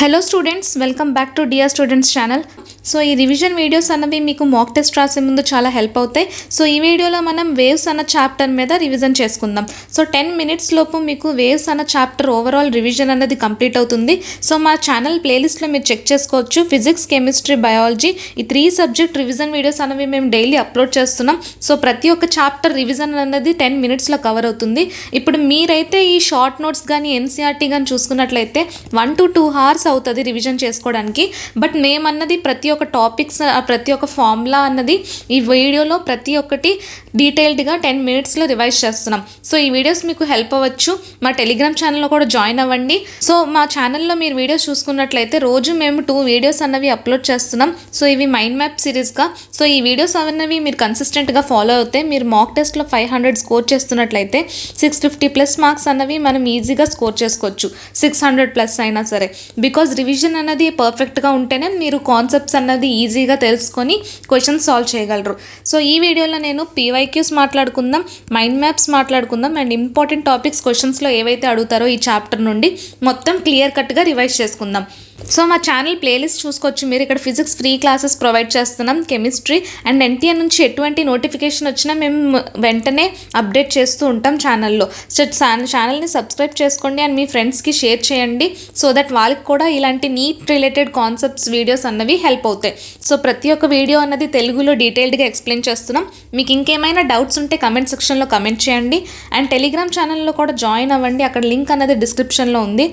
Hello students, welcome back to dear students channel. So ఈ revision videos అన్నవి మీకు mock test రాసే ముందు చాలా హెల్ప్ అవుతాయి. సో ఈ వీడియోలో మనం వేవ్స్ అన్న చాప్టర్ మీద రివిజన్ చేసుకుందాం. సో 10 minutes లోపు మీకు వేవ్స్ అన్న చాప్టర్ ఓవరాల్ రివిజన్ అన్నది కంప్లీట్ అవుతుంది. సో మా ఛానల్ ప్లేలిస్ట్లో మీరు చెక్ చేసుకోవచ్చు. ఫిజిక్స్, కెమిస్ట్రీ, బయాలజీ ఈ 3 సబ్జెక్ట్ రివిజన్ వీడియోస్ అనేవి మేము డైలీ అప్లోడ్ చేస్తున్నాం. సో ప్రతి ఒక్క చాప్టర్ రివిజన్ అన్నది 10 minutesలో కవర్ అవుతుంది. ఇప్పుడు మీరైతే ఈ షార్ట్ నోట్స్ కానీ ఎన్సీఆర్టీ కానీ చూసుకున్నట్లయితే 1 to 2 hours అవుతుంది రివిజన్ చేసుకోవడానికి. బట్ మేమన్నది ప్రతి ఒక్క టాపిక్స్, ప్రతి ఒక్క ఫార్ములా అన్నది ఈ వీడియోలో ప్రతి ఒక్కటి డీటెయిల్డ్గా 10 minutesలో రివైజ్ చేస్తున్నాం. సో ఈ వీడియోస్ మీకు హెల్ప్ అవ్వచ్చు. మా టెలిగ్రామ్ ఛానల్లో కూడా జాయిన్ అవ్వండి. సో మా ఛానల్లో మీరు వీడియోస్ చూసుకున్నట్లయితే రోజు మేము 2 వీడియోస్ అన్నవి అప్లోడ్ చేస్తున్నాం. సో ఇవి మైండ్ మ్యాప్ సిరీస్గా. సో ఈ వీడియోస్ అన్నవి మీరు కన్సిస్టెంట్గా ఫాలో అవుతే మీరు మాక్ టెస్ట్లో 500 స్కోర్ చేస్తున్నట్లయితే 650+ మార్క్స్ అన్నవి మనం ఈజీగా స్కోర్ చేసుకోవచ్చు. 600+ అయినా సరే, బికాజ్ రివిజన్ అన్నది పర్ఫెక్ట్గా ఉంటేనే మీరు కాన్సెప్ట్స్ అన్నది ఈజీగా తెలుసుకొని క్వశ్చన్స్ సాల్వ్ చేయగలరు. సో ఈ వీడియోలో నేను PYQs మాట్లాడుకుందాం, మైండ్ మ్యాప్స్ మాట్లాడుకుందాం అండ్ ఇంపార్టెంట్ టాపిక్స్ క్వశ్చన్స్లో ఏవైతే అడుగుతారో ఈ చాప్టర్ నుండి మొత్తం క్లియర్ కట్గా రివైజ్ చేసుకుందాం. సో మా ఛానల్ ప్లేలిస్ట్ చూసుకోవచ్చు. మీరు ఇక్కడ ఫిజిక్స్ ఫ్రీ క్లాసెస్ ప్రొవైడ్ చేస్తున్నాం, కెమిస్ట్రీ అండ్ NTN నుంచి ఎటువంటి నోటిఫికేషన్ వచ్చినా మేము వెంటనే అప్డేట్ చేస్తూ ఉంటాం ఛానల్లో. సో ఛానల్ని సబ్స్క్రైబ్ చేసుకోండి అండ్ మీ ఫ్రెండ్స్కి షేర్ చేయండి. సో దట్ వాళ్ళకి కూడా ఇలాంటి నీట్ రిలేటెడ్ కాన్సెప్ట్స్ వీడియోస్ అన్నవి హెల్ప్ అవుతాయి. సో ప్రతి ఒక్క వీడియో అన్నది తెలుగులో డీటెయిల్డ్గా ఎక్స్ప్లెయిన్ చేస్తున్నాం. మీకు ఇంకేమైనా డౌట్స్ ఉంటే కమెంట్ సెక్షన్లో కమెంట్ చేయండి అండ్ టెలిగ్రామ్ ఛానల్లో కూడా జాయిన్ అవ్వండి. అక్కడ లింక్ అన్నది డిస్క్రిప్షన్లో ఉంది.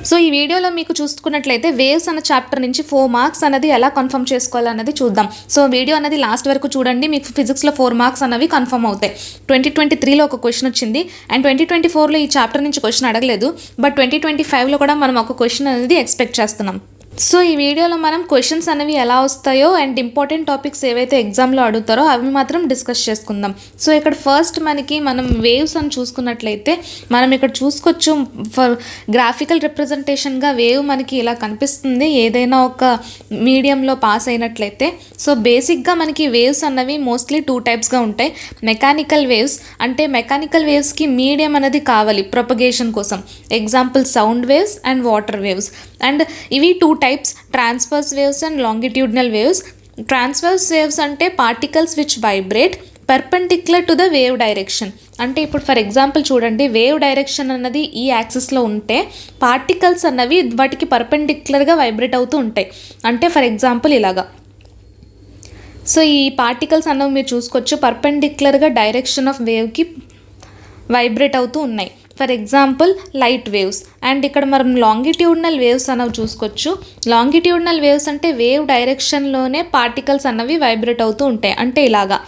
సో ఈ వీడియోలో మీకు చూసుకున్నట్లయితే వేవ్స్ అన్న చాప్టర్ నుంచి 4 మార్క్స్ అనేది ఎలా కన్ఫర్మ్ చేసుకోవాలన్నది చూద్దాం. సో వీడియో అనేది లాస్ట్ వరకు చూడండి. మీకు ఫిజిక్స్లో 4 మార్క్స్ అన్నవి కన్ఫర్మ్ అవుతాయి. 2023లో ఒక క్వశ్చన్ వచ్చింది అండ్ 2024లో ఈ చాప్టర్ నుంచి క్వశ్చన్ అడగలేదు. బట్ 2025లో కూడా మనం ఒక క్వశ్చన్ అనేది ఎక్స్పెక్ట్ చేస్తున్నాం. సో ఈ వీడియోలో మనం క్వశ్చన్స్ అనేవి ఎలా వస్తాయో అండ్ ఇంపార్టెంట్ టాపిక్స్ ఏవైతే ఎగ్జామ్లో అడుగుతారో అవి మాత్రం డిస్కస్ చేసుకుందాం. సో ఇక్కడ ఫస్ట్ మనం వేవ్స్ అని చూసుకున్నట్లయితే మనం ఇక్కడ చూసుకోవచ్చు. ఫర్ గ్రాఫికల్ రిప్రజెంటేషన్గా వేవ్ మనకి ఇలా కనిపిస్తుంది ఏదైనా ఒక మీడియంలో పాస్ అయినట్లయితే. సో బేసిక్గా మనకి వేవ్స్ అన్నవి మోస్ట్లీ 2 typesగా ఉంటాయి. మెకానికల్ వేవ్స్ అంటే మెకానికల్ వేవ్స్కి మీడియం అనేది కావాలి ప్రొపగేషన్ కోసం. Example sound waves and water waves. And ఇవి 2 types, transverse waves and longitudinal waves. Transverse waves అంటే particles which vibrate perpendicular to the wave direction. అంటే ఇప్పుడు ఫర్ ఎగ్జాంపుల్ చూడండి, వేవ్ డైరెక్షన్ అన్నది ఈ యాక్సిస్లో ఉంటే పార్టికల్స్ అన్నవి వాటికి పర్పెండిక్యులర్గా వైబ్రేట్ అవుతూ ఉంటాయి. అంటే ఫర్ ఎగ్జాంపుల్ ఇలాగా. సో ఈ పార్టికల్స్ అన్నవి మీరు చూసుకోవచ్చు పర్పెండిక్యులర్గా డైరెక్షన్ ఆఫ్ వేవ్కి వైబ్రేట్ అవుతూ ఉన్నాయి. For example light waves. And ఇక్కడ మనం లాంగిట్యూడినల్ వేవ్స్ అన్నవి చూసుకోవచ్చు. లాంగిట్యూడినల్ వేవ్స్ అంటే వేవ్ డైరెక్షన్లోనే పార్టికల్స్ అన్నవి వైబ్రేట్ అవుతూ ఉంటాయి. అంటే ఇలాగా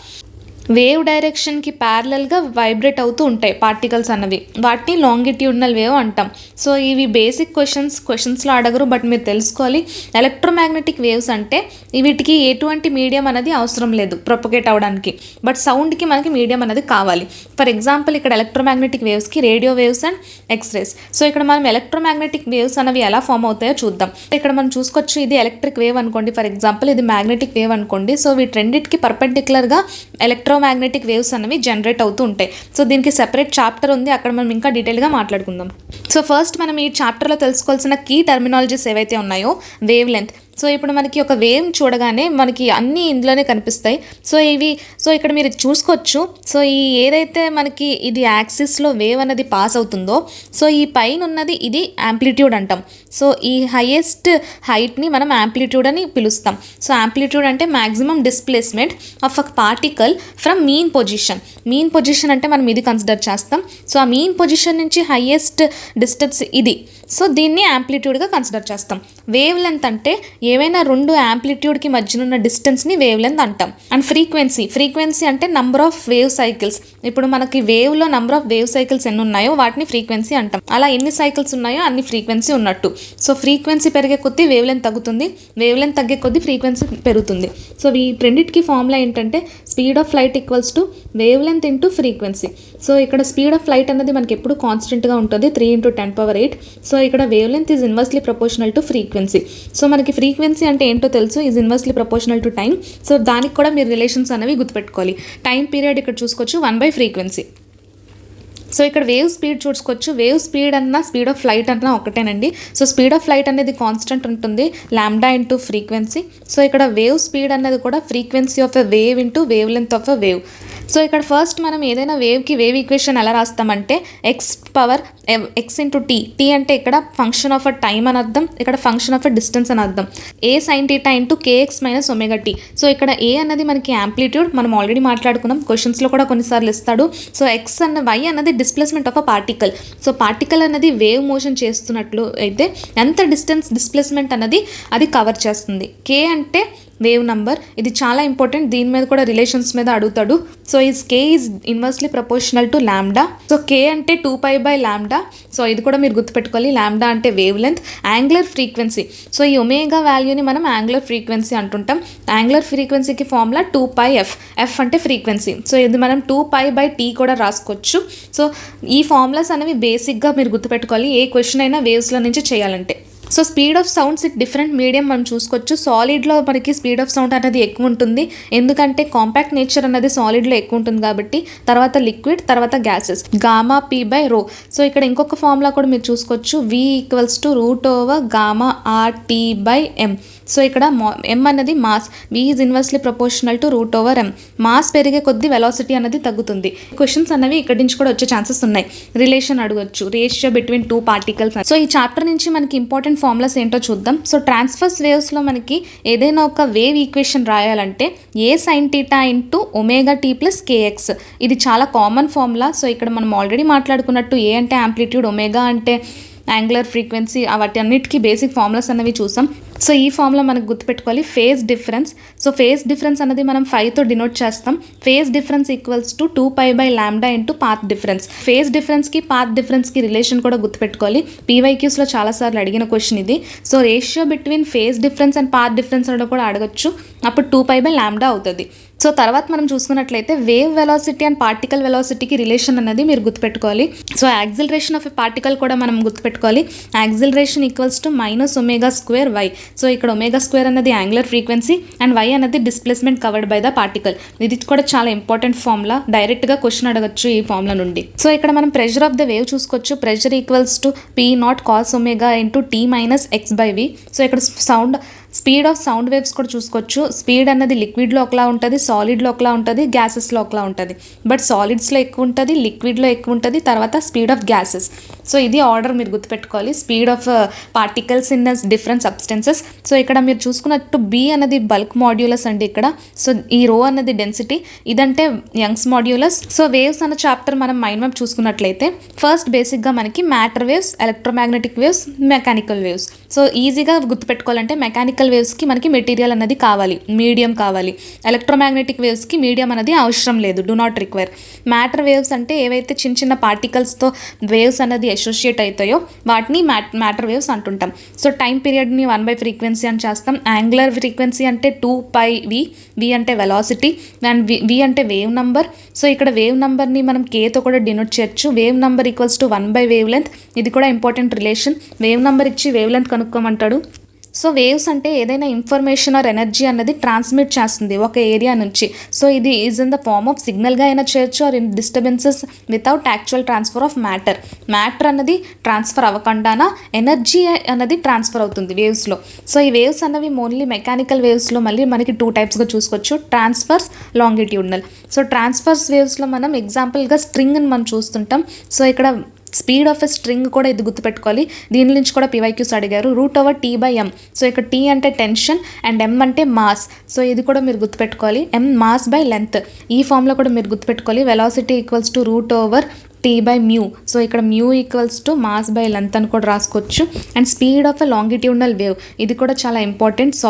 వేవ్ డైరెక్షన్కి ప్యారలల్గా వైబ్రేట్ అవుతూ ఉంటాయి పార్టికల్స్ అన్నవి. వాటిని లాంగిట్యూడినల్ వేవ్ అంటాం. సో ఇవి బేసిక్ క్వశ్చన్స్లో అడగరు, బట్ మీరు తెలుసుకోవాలి. ఎలక్ట్రోమాగ్నెటిక్ వేవ్స్ అంటే వీటికి ఎటువంటి మీడియం అనేది అవసరం లేదు ప్రొపగేట్ అవ్వడానికి. బట్ సౌండ్కి మనకి మీడియం అనేది కావాలి. ఫర్ ఎగ్జాంపుల్ ఇక్కడ ఎలక్ట్రోమాగ్నెటిక్ వేవ్స్కి radio waves and X rays. So ఇక్కడ మనం ఎలక్ట్రోమాగ్నెటిక్ వేవ్స్ అనేవి ఎలా ఫామ్ అవుతాయో చూద్దాం. ఇక్కడ మనం చూసుకోవచ్చు, ఇది ఎలక్ట్రిక్ వేవ్ అనుకోండి. ఫర్ ఎగ్జాంపుల్ ఇది మ్యాగ్నెటిక్ వేవ్ అనుకోండి. సో వీటి రెండింటికి పర్పెండిక్యులర్గా ఎలక్ట్రోమాగ్నెటిక్ వేవ్స్ అనేవి జనరేట్ అవుతూ ఉంటాయి. సో దీనికి సెపరేట్ చాప్టర్ ఉంది, అక్కడ మనం ఇంకా డీటెయిల్గా మాట్లాడుకుందాం. సో ఫస్ట్ మనం ఈ చాప్టర్లో తెలుసుకోవాల్సిన కీ టర్మినాలజీస్ ఏవైతే ఉన్నాయో, వేవ్ లెంత్. సో ఇప్పుడు మనకి ఒక వేవ్ చూడగానే మనకి అన్నీ ఇందులోనే కనిపిస్తాయి. సో ఇక్కడ మీరు చూసుకోవచ్చు. సో ఈ ఏదైతే మనకి ఇది యాక్సిస్లో వేవ్ అనేది పాస్ అవుతుందో, సో ఈ పైన ఉన్నది ఇది యాంప్లిట్యూడ్ అంటాం. సో ఈ హైయెస్ట్ హైట్ని మనం యాంప్లిట్యూడ్ అని పిలుస్తాం. సో యాంప్లిట్యూడ్ అంటే maximum displacement of a particle from mean position. Mean position అంటే మనం ఇది కన్సిడర్ చేస్తాం. సో ఆ మీన్ పొజిషన్ నుంచి హైయెస్ట్ డిస్టెన్స్ ఇది. సో దీన్ని యాంప్లిట్యూడ్గా కన్సిడర్ చేస్తాం. వేవ్ లెంత్ అంటే ఏవైనా 2 యాంప్లిట్యూడ్కి మధ్యన ఉన్న డిస్టెన్స్ని వేవ్ లెంత్ అంటాం. అండ్ ఫ్రీక్వెన్సీ అంటే నంబర్ ఆఫ్ వేవ్ సైకిల్స్. ఇప్పుడు మనకి వేవ్లో నంబర్ ఆఫ్ వేవ్ సైకిల్స్ ఎన్ని ఉన్నాయో వాటిని ఫ్రీక్వెన్సీ అంటాం. అలా ఎన్ని సైకిల్స్ ఉన్నాయో అన్ని ఫ్రీక్వెన్సీ ఉన్నట్టు. సో ఫ్రీక్వెన్సీ పెరిగే కొద్దీ వేవ్ లెంత్ తగ్గుతుంది, వేవ్ లెంత్ తగ్గే కొద్దీ ఫ్రీక్వెన్సీ పెరుగుతుంది. సో ఈ రెండింటికి ఫార్ములా ఏంటంటే speed of light equals to wave length into frequency. So ఇక్కడ స్పీడ్ ఆఫ్ లైట్ అనేది మనకి ఎప్పుడు కాన్స్టెంట్గా ఉంటుంది, 3 × 10⁸. సో ఇక్కడ wave length is inversely proportional to frequency. So మనకి ఫ్రీక్వెన్సీ అంటే ఏంటో తెలుసు, is inversely proportional to time. So దానికి కూడా మీరు రిలేషన్స్ అనేవి గుర్తుపెట్టుకోవాలి. టైం పీరియడ్ ఇక్కడ చూసుకోవచ్చు 1/ఫ్రీక్వెన్సీ. సో ఇక్కడ వేవ్ స్పీడ్ చూసుకోవచ్చు. వేవ్ స్పీడ్ అన్న స్పీడ్ ఆఫ్ లైట్ అన్న ఒకటేనండి. సో స్పీడ్ ఆఫ్ లైట్ అనేది కాన్స్టెంట్ ఉంటుంది, లాంబ్డా ఇంటూ ఫ్రీక్వెన్సీ. సో ఇక్కడ వేవ్ స్పీడ్ అనేది కూడా frequency of a wave into wavelength of a wave. So ఇక్కడ ఫస్ట్ మనం ఏదైనా వేవ్కి వేవ్ ఈక్వేషన్ ఎలా రాస్తామంటే X power X into T. T అంటే ఇక్కడ ఫంక్షన్ ఆఫ్ అ టైమ్ అని అర్థం, ఇక్కడ ఫంక్షన్ ఆఫ్ అ డిస్టెన్స్ అని అర్థం. A sine theta into K X minus omega T. So ఇక్కడ ఏ అన్నది మనకి యాంప్లిట్యూడ్, మనం ఆల్రెడీ మాట్లాడుకున్నాం, క్వశ్చన్స్లో కూడా కొన్నిసార్లు ఇస్తాడు. సో ఎక్స్ అన్న వై అన్నది displacement of a particle. So particle అన్నది వేవ్ మోషన్ చేస్తున్నట్లు అయితే ఎంత డిస్టెన్స్ డిస్ప్లేస్మెంట్ అన్నది అది కవర్ చేస్తుంది. కే అంటే వేవ్ నంబర్, ఇది చాలా ఇంపార్టెంట్, దీని మీద కూడా రిలేషన్స్ మీద అడుగుతాడు. So is K is inversely proportional to lambda. So K అంటే 2π/λ. సో ఇది కూడా మీరు గుర్తుపెట్టుకోవాలి. లాంబ్డా అంటే wavelength. Angular frequency, so ఈ ఒమేగా వాల్యూని మనం యాంగులర్ ఫ్రీక్వెన్సీ అంటుంటాం. యాంగులర్ ఫ్రీక్వెన్సీకి ఫార్ములా 2πf. ఎఫ్ అంటే ఫ్రీక్వెన్సీ. సో ఇది మనం 2π/t కూడా రాసుకోవచ్చు. సో ఈ ఫార్ములాస్ అనేవి బేసిక్గా మీరు గుర్తుపెట్టుకోవాలి ఏ క్వశ్చన్ అయినా వేవ్స్లో నుంచి చేయాలంటే. So speed of sounds it different medium మనం చూసుకోవచ్చు. సాలిడ్లో మనకి స్పీడ్ ఆఫ్ సౌండ్ అనేది ఎక్కువ ఉంటుంది, ఎందుకంటే కాంపాక్ట్ నేచర్ అనేది సాలిడ్లో ఎక్కువ ఉంటుంది కాబట్టి. తర్వాత లిక్విడ్, తర్వాత గ్యాసెస్, గామా p/ρ. సో ఇక్కడ ఇంకొక ఫార్ములా కూడా మీరు చూసుకోవచ్చు, v = √γ(r)t/m. సో ఇక్కడ m అనేది mass, v is inversely proportional to √m. Mass పెరిగే కొద్దీ వెలాసిటీ అనేది తగ్గుతుంది. క్వశ్చన్స్ అనేవి ఇక్కడి నుంచి కూడా వచ్చే ఛాన్సెస్ ఉన్నాయి. రిలేషన్ అడగచ్చు, రేషియో బిట్వీన్ 2 పార్టికల్స్. సో ఈ చాప్టర్ నుంచి మనకి ఇంపార్టెంట్ ఫార్ములాస్ ఏంటో చూద్దాం. సో ట్రాన్స్ఫర్స్ వేవ్స్లో మనకి ఏదైనా ఒక వేవ్ ఈక్వేషన్ రాయాలంటే A sine theta into omega T plus K X. ఇది చాలా కామన్ ఫార్ములా. సో ఇక్కడ మనం ఆల్రెడీ మాట్లాడుకున్నట్టు ఏ అంటే యాంప్లిట్యూడ్, ఒమేగా అంటే యాంగులర్ ఫ్రీక్వెన్సీ, వాటి అన్నిటికీ బేసిక్ ఫార్ములాస్ అనేవి చూసాం. సో ఈ ఫార్ములా మనకు గుర్తుపెట్టుకోవాలి. Phase difference, so phase difference అనేది మనం 5తో డినోట్ చేస్తాం. Phase difference = 2π/λ into path difference. Phase డిఫరెన్స్కి పాత్ డిఫరెన్స్కి రిలేషన్ కూడా గుర్తుపెట్టుకోవాలి. పీవైక్యూస్లో చాలాసార్లు అడిగిన క్వశ్చన్ ఇది. So ratio between phase difference and path difference అని కూడా అడగచ్చు, అప్పుడు 2π/λ అవుతుంది. సో తర్వాత మనం చూసుకున్నట్లయితే వేవ్ వెలాసిటీ అండ్ పార్టికల్ వెలాసిటీకి రిలేషన్ అనేది మీరు గుర్తుపెట్టుకోవాలి. So acceleration of a particle కూడా మనం గుర్తుపెట్టుకోవాలి. Acceleration = -ω²y. సో ఇక్కడ ω² అనేది యాంగులర్ ఫ్రీక్వెన్సీ అండ్ y అనేది displacement covered by the particle. ఇది కూడా చాలా ఇంపార్టెంట్ ఫార్ములా, డైరెక్ట్గా క్వశ్చన్ అడగచ్చు ఈ ఫార్ములా నుండి. సో ఇక్కడ మనం ప్రెషర్ ఆఫ్ ద వేవ్ చూసుకోవచ్చు. Pressure = P0 cos ω × t - x/v. So ఇక్కడ స్పీడ్ ఆఫ్ సౌండ్ వేవ్స్ కూడా చూసుకోవచ్చు. స్పీడ్ అనేది లిక్విడ్లో ఒకలా ఉంటుంది, సాలిడ్లో ఒకలా ఉంటుంది, గ్యాసెస్లో ఒకలా ఉంటుంది. బట్ సాలిడ్స్లో ఎక్కువ ఉంటుంది, లిక్విడ్లో ఎక్కువ ఉంటుంది, తర్వాత స్పీడ్ ఆఫ్ గ్యాసెస్. సో ఇది ఆర్డర్ మీరు గుర్తుపెట్టుకోవాలి. Speed of particles in different substances. So ఇక్కడ మీరు చూసుకున్నట్టు బి అనేది బల్క్ మాడ్యులస్ అండి ఇక్కడ. సో ఈ రో అనేది డెన్సిటీ, ఇదంటే యంగ్స్ మాడ్యులస్. సో వేవ్స్ అన్న చాప్టర్ మనం మైండ్ మ్యాప్ చూసుకున్నట్లయితే ఫస్ట్ బేసిక్గా మనకి matter waves, electromagnetic waves, mechanical waves. So ఈజీగా గుర్తుపెట్టుకోవాలంటే మెకానికల్ వేవ్స్కి మనకి మెటీరియల్ అనేది కావాలి, మీడియం కావాలి. ఎలక్ట్రోమాగ్నెటిక్ వేవ్స్కి మీడియం అనేది అవసరం లేదు, do not require. Matter waves అంటే ఏవైతే చిన్న చిన్న పార్టికల్స్తో వేవ్స్ అనేది అసోసియేట్ అవుతాయో వాటిని మ్యాటర్ వేవ్స్ అంటుంటాం. సో టైం పీరియడ్ని 1/ఫ్రీక్వెన్సీ అని చేస్తాం. యాంగులర్ ఫ్రీక్వెన్సీ అంటే 2πv, v అంటే వెలాసిటీ అండ్ v అంటే వేవ్ నంబర్. సో ఇక్కడ వేవ్ నంబర్ని మనం కేతో కూడా డినోట్ చేయొచ్చు. Wave number = one by wavelength. ఇది కూడా ఇంపార్టెంట్ రిలేషన్. వేవ్ నంబర్ ఇచ్చి వేవ్ లెంత్ కనుక్కోమంటాడు. సో వేవ్స్ అంటే ఏదైనా ఇన్ఫర్మేషన్ ఆర్ ఎనర్జీ అన్నది ట్రాన్స్మిట్ చేస్తుంది ఒక ఏరియా నుంచి. సో ఇది is in the form of సిగ్నల్గా అయినా చేయొచ్చు or in disturbances without actual transfer of matter. Matter అన్నది ట్రాన్స్ఫర్ అవ్వకుండానా ఎనర్జీ అన్నది ట్రాన్స్ఫర్ అవుతుంది వేవ్స్లో. సో ఈ వేవ్స్ అన్నవి ఓన్లీ మెకానికల్ వేవ్స్లో మళ్ళీ మనకి 2 టైప్స్గా చూసుకోవచ్చు, ట్రాన్స్ఫర్స్, లాంగిట్యూడినల్. సో ట్రాన్స్ఫర్స్ వేవ్స్లో మనం ఎగ్జాంపుల్గా స్ట్రింగ్ని మనం చూస్తుంటాం. సో ఇక్కడ స్పీడ్ ఆఫ్ ఎ స్ట్రింగ్ కూడా ఇది గుర్తుపెట్టుకోవాలి. దీని నుంచి కూడా పీవైక్యూస్ అడిగారు. √T/m. సో ఇక్కడ T అంటే టెన్షన్ అండ్ m అంటే మాస్. సో ఇది కూడా మీరు గుర్తుపెట్టుకోవాలి. m mass by length. ఈ ఫామ్లో కూడా మీరు గుర్తుపెట్టుకోవాలి. Velocity = T/μ. సో ఇక్కడ μ = మాస్ బై లెంత్ అని కూడా రాసుకోవచ్చు. And speed of a longitudinal wave, ఇది కూడా చాలా ఇంపార్టెంట్. సో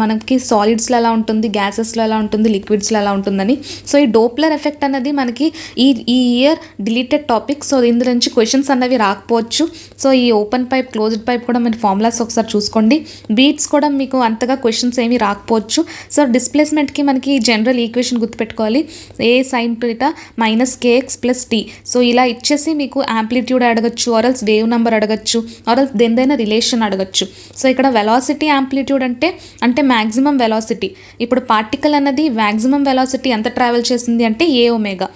మనకి సాలిడ్స్లో ఎలా ఉంటుంది, గ్యాసెస్లో ఎలా ఉంటుంది, లిక్విడ్స్లో ఎలా ఉంటుందని. సో ఈ డోప్లర్ ఎఫెక్ట్ అనేది మనకి ఈ ఇయర్ డిలీటెడ్ టాపిక్. సో ఇందులో నుంచి క్వశ్చన్స్ అన్నవి రాకపోవచ్చు. సో ఈ ఓపెన్ పైప్, క్లోజ్డ్ పైప్ కూడా మీరు ఫార్ములాస్ ఒకసారి చూసుకోండి. బీట్స్ కూడా మీకు అంతగా క్వశ్చన్స్ ఏమీ రాకపోవచ్చు. సో డిస్ప్లేస్మెంట్కి మనకి జనరల్ ఈక్వేషన్ గుర్తుపెట్టుకోవాలి. A sine theta -kx + t. So ఇలా ఇచ్చేసి మీకు యాంప్లిట్యూడ్ అడగచ్చు, ఆర్ఎల్స్ వేవ్ నెంబర్ అడగచ్చు, ఆర్ఎల్స్ దేనిదైనా రిలేషన్ అడగచ్చు. సో ఇక్కడ వెలాసిటీ యాంప్లిట్యూడ్ అంటే మ్యాక్సిమం వెలాసిటీ. ఇప్పుడు పార్టికల్ అన్నది మ్యాక్సిమం వెలాసిటీ ఎంత ట్రావెల్ చేసింది అంటే a ఒమేగా.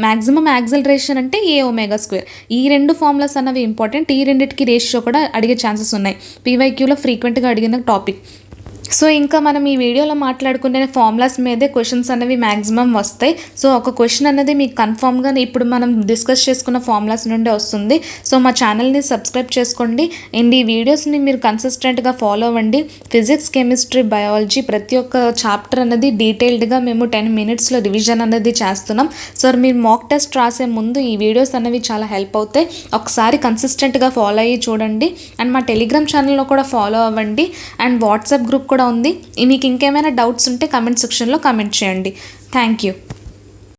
మ్యాక్సిమం యాక్సలరేషన్ అంటే ఏ ఒమేగా స్క్వేర్. ఈ రెండు ఫార్ములాస్ అన్నవి ఇంపార్టెంట్. ఈ రెండింటికి రేషియో కూడా అడిగే ఛాన్సెస్ ఉన్నాయి. పీవైక్యూలో ఫ్రీక్వెంట్గా అడిగిన టాపిక్. సో ఇంకా మనం ఈ వీడియోలో మాట్లాడుకునే ఫార్ములాస్ మీదే క్వశ్చన్స్ అనేవి మ్యాక్సిమం వస్తాయి. సో ఒక క్వశ్చన్ అనేది మీకు కన్ఫామ్గా ఇప్పుడు మనం డిస్కస్ చేసుకున్న ఫార్ములాస్ నుండి వస్తుంది. సో మా ఛానల్ని సబ్స్క్రైబ్ చేసుకోండి అండ్ ఈ వీడియోస్ని మీరు కన్సిస్టెంట్గా ఫాలో అవ్వండి. ఫిజిక్స్, కెమిస్ట్రీ, బయాలజీ ప్రతి ఒక్క చాప్టర్ అనేది డీటెయిల్డ్గా మేము 10 minutesలో రివిజన్ అనేది చేస్తున్నాం. సో మీరు మాక్ టెస్ట్ రాసే ముందు ఈ వీడియోస్ అనేవి చాలా హెల్ప్ అవుతాయి. ఒకసారి కన్సిస్టెంట్గా ఫాలో అయ్యి చూడండి అండ్ మా టెలిగ్రామ్ ఛానల్లో కూడా ఫాలో అవ్వండి అండ్ వాట్సాప్ గ్రూప్ కూడా ఉంది. మీకు ఇంకేమైనా డౌట్స్ ఉంటే కామెంట్ సెక్షన్లో కామెంట్ చేయండి. Thank you.